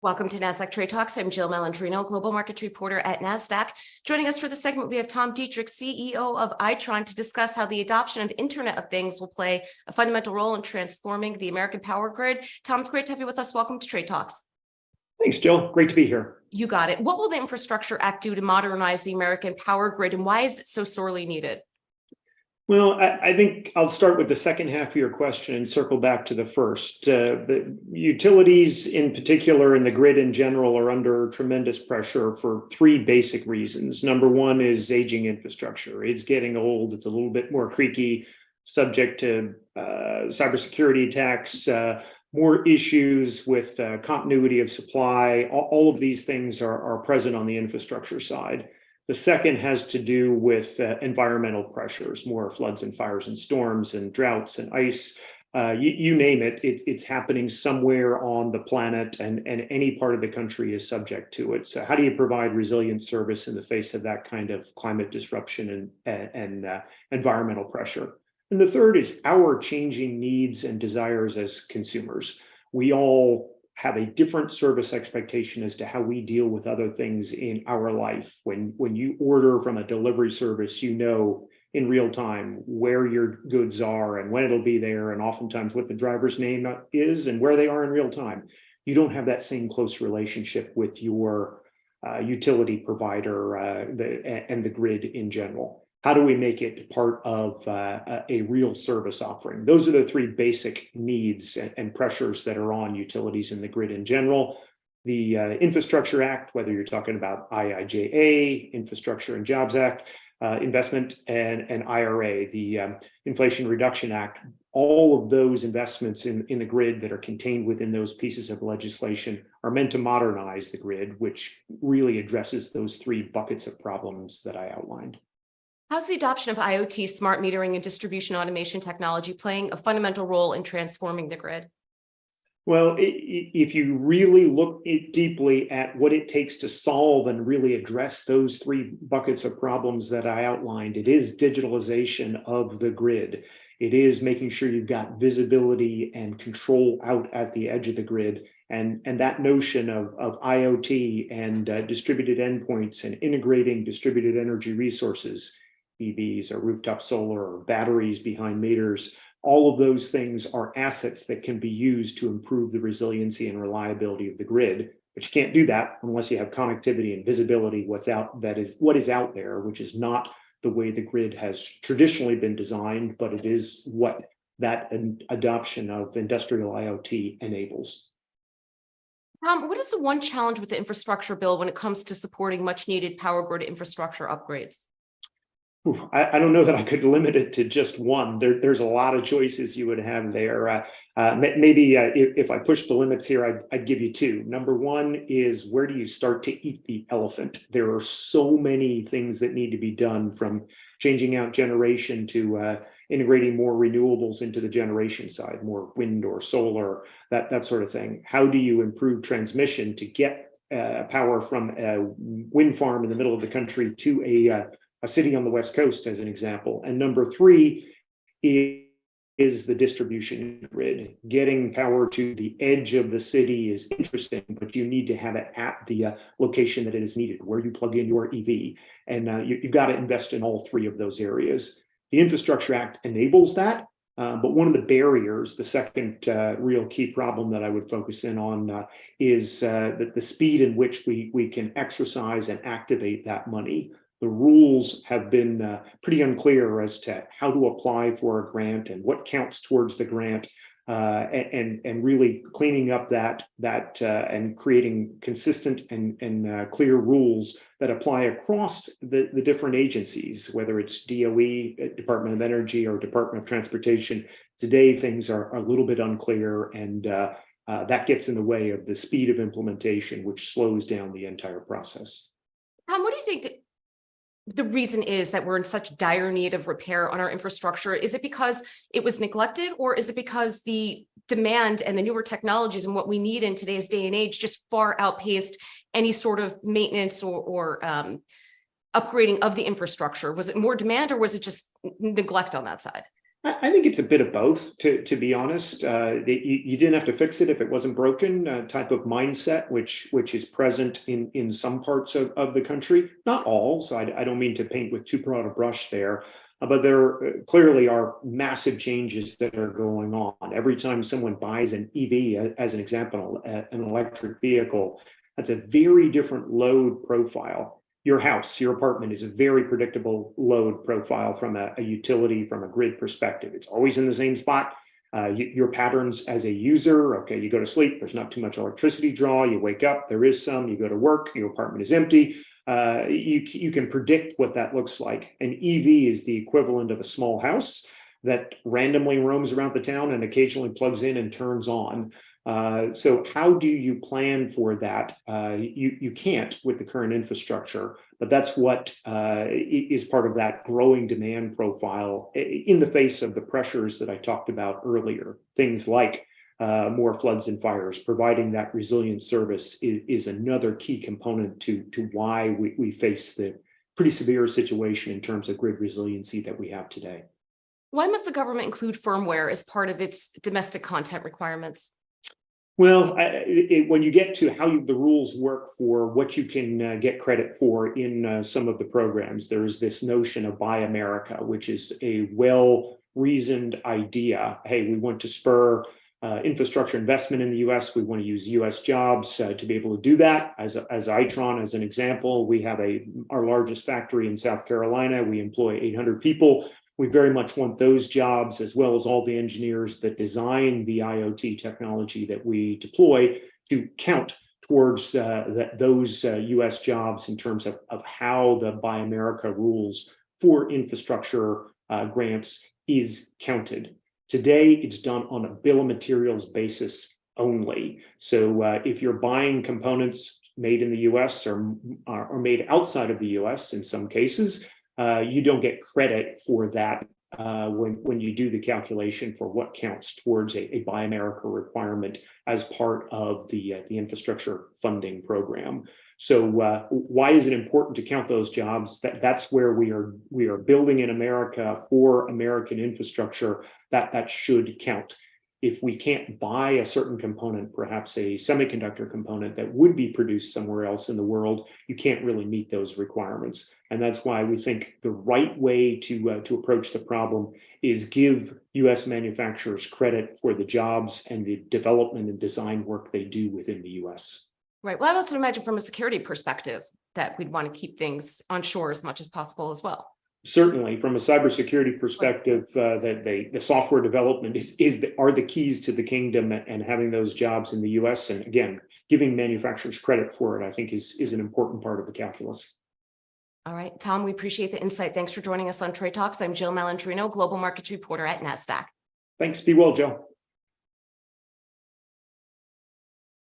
Welcome to Nasdaq TradeTalks. I'm Jill Malandrino, Global Markets Reporter at Nasdaq. Joining us for the segment, we have Tom Deitrich, CEO of Itron, to discuss how the adoption of Internet of Things will play a fundamental role in transforming the American power grid. Tom, it's great to have you with us. Welcome to Trade Talks. Thanks, Jill. Great to be here. You got it. What will the Infrastructure Act do to modernize the American power grid, and why is it so sorely needed? Well, I think I'll start with the second half of your question and circle back to the first. The utilities in particular and the grid in general are under tremendous pressure for three basic reasons. Number one is aging infrastructure. It's getting old. It's a little bit more creaky, subject to cybersecurity attacks, more issues with continuity of supply. All of these things are present on the infrastructure side. The second has to do with environmental pressures, more floods and fires and storms and droughts and ice. You name it, it's happening somewhere on the planet, and any part of the country is subject to it. So how do you provide resilient service in the face of that kind of climate disruption and environmental pressure? And the third is our changing needs and desires as consumers. We all have a different service expectation as to how we deal with other things in our life. When you order from a delivery service, you know in real time where your goods are and when it'll be there, and oftentimes what the driver's name is and where they are in real time. You don't have that same close relationship with your utility provider and the grid in general. How do we make it part of a real service offering? Those are the three basic needs and pressures that are on utilities and the grid in general. The Infrastructure Act, whether you're talking about IIJA, Infrastructure and Jobs Act, investment, and IRA, the Inflation Reduction Act, all of those investments in the grid that are contained within those pieces of legislation are meant to modernize the grid, which really addresses those three buckets of problems that I outlined. How's the adoption of IoT, smart metering, and distribution automation technology playing a fundamental role in transforming the grid? Well, if you really look deeply at what it takes to solve and really address those three buckets of problems that I outlined, it is digitalization of the grid. It is making sure you've got visibility and control out at the edge of the grid. And that notion of IoT and distributed endpoints and integrating distributed energy resources, EVs or rooftop solar or batteries behind meters, all of those things are assets that can be used to improve the resiliency and reliability of the grid. But you can't do that unless you have connectivity and visibility what is out there, which is not the way the grid has traditionally been designed, but it is what that adoption of industrial IoT enables. Tom, what is the one challenge with the infrastructure bill when it comes to supporting much needed power grid infrastructure upgrades? I don't know that I could limit it to just one. There's a lot of choices you would have there. Maybe if I push the limits here, I'd give you two. Number one is, where do you start to eat the elephant? There are so many things that need to be done, from changing out generation to integrating more renewables into the generation side, more wind or solar, that sort of thing. How do you improve transmission to get power from a wind farm in the middle of the country to a city on the West Coast, as an example? And number three is the distribution grid. Getting power to the edge of the city is interesting, but you need to have it at the location that it is needed, where you plug in your EV. And you've got to invest in all three of those areas. The Infrastructure Act enables that, but one of the barriers, the second real key problem that I would focus in on is that the speed in which we can exercise and activate that money. The rules have been pretty unclear as to how to apply for a grant and what counts towards the grant, and really cleaning up that and creating consistent and clear rules that apply across the different agencies, whether it's DOE, Department of Energy, or Department of Transportation. Today, things are a little bit unclear, and that gets in the way of the speed of implementation, which slows down the entire process. Tom, what do you think the reason is that we're in such dire need of repair on our infrastructure? Is it because it was neglected, or is it because the demand and the newer technologies and what we need in today's day and age just far outpaced any sort of maintenance or upgrading of the infrastructure? Was it more demand, or was it just neglect on that side? I think it's a bit of both, to be honest. You didn't have to fix it if it wasn't broken, type of mindset, which is present in some parts of the country, not all. So I don't mean to paint with too broad a brush there, but there clearly are massive changes that are going on. Every time someone buys an EV, as an example, an electric vehicle, that's a very different load profile. Your house, your apartment is a very predictable load profile from a utility, from a grid perspective. It's always in the same spot. Your patterns as a user, okay, you go to sleep, there's not too much electricity draw, you wake up, there is some, you go to work, your apartment is empty. You can predict what that looks like. An EV is the equivalent of a small house that randomly roams around the town and occasionally plugs in and turns on. So how do you plan for that? You can't with the current infrastructure, but that's what is part of that growing demand profile in the face of the pressures that I talked about earlier. Things like more floods and fires. Providing that resilient service is another key component to why we face the pretty severe situation in terms of grid resiliency that we have today. Why must the government include firmware as part of its domestic content requirements? Well, when you get to how the rules work for what you can get credit for in some of the programs, there's this notion of Buy America, which is a well-reasoned idea. Hey, we want to spur infrastructure investment in the U.S. We want to use U.S. jobs to be able to do that. As Itron, as an example, we have our largest factory in South Carolina. We employ 800 people. We very much want those jobs, as well as all the engineers that design the IoT technology that we deploy, to count towards those U.S. jobs in terms of how the Buy America rules for infrastructure grants is counted. Today, it's done on a bill of materials basis only. So if you're buying components made in the U.S. or made outside of the U.S. in some cases, you don't get credit for that when you do the calculation for what counts towards a Buy America requirement as part of the infrastructure funding program. So why is it important to count those jobs? That's where we are building in America for American infrastructure. That should count. If we can't buy a certain component, perhaps a semiconductor component that would be produced somewhere else in the world, you can't really meet those requirements. And that's why we think the right way to approach the problem is give U.S. manufacturers credit for the jobs and the development and design work they do within the U.S. Right. Well, I also imagine from a security perspective that we'd want to keep things on shore as much as possible as well. Certainly, from a cybersecurity perspective, that the software development are the keys to the kingdom, and having those jobs in the U.S. and again, giving manufacturers credit for it, I think is an important part of the calculus. All right, Tom, we appreciate the insight. Thanks for joining us on Trade Talks. I'm Jill Malandrino, Global Markets Reporter at Nasdaq. Thanks. Be well, Joe.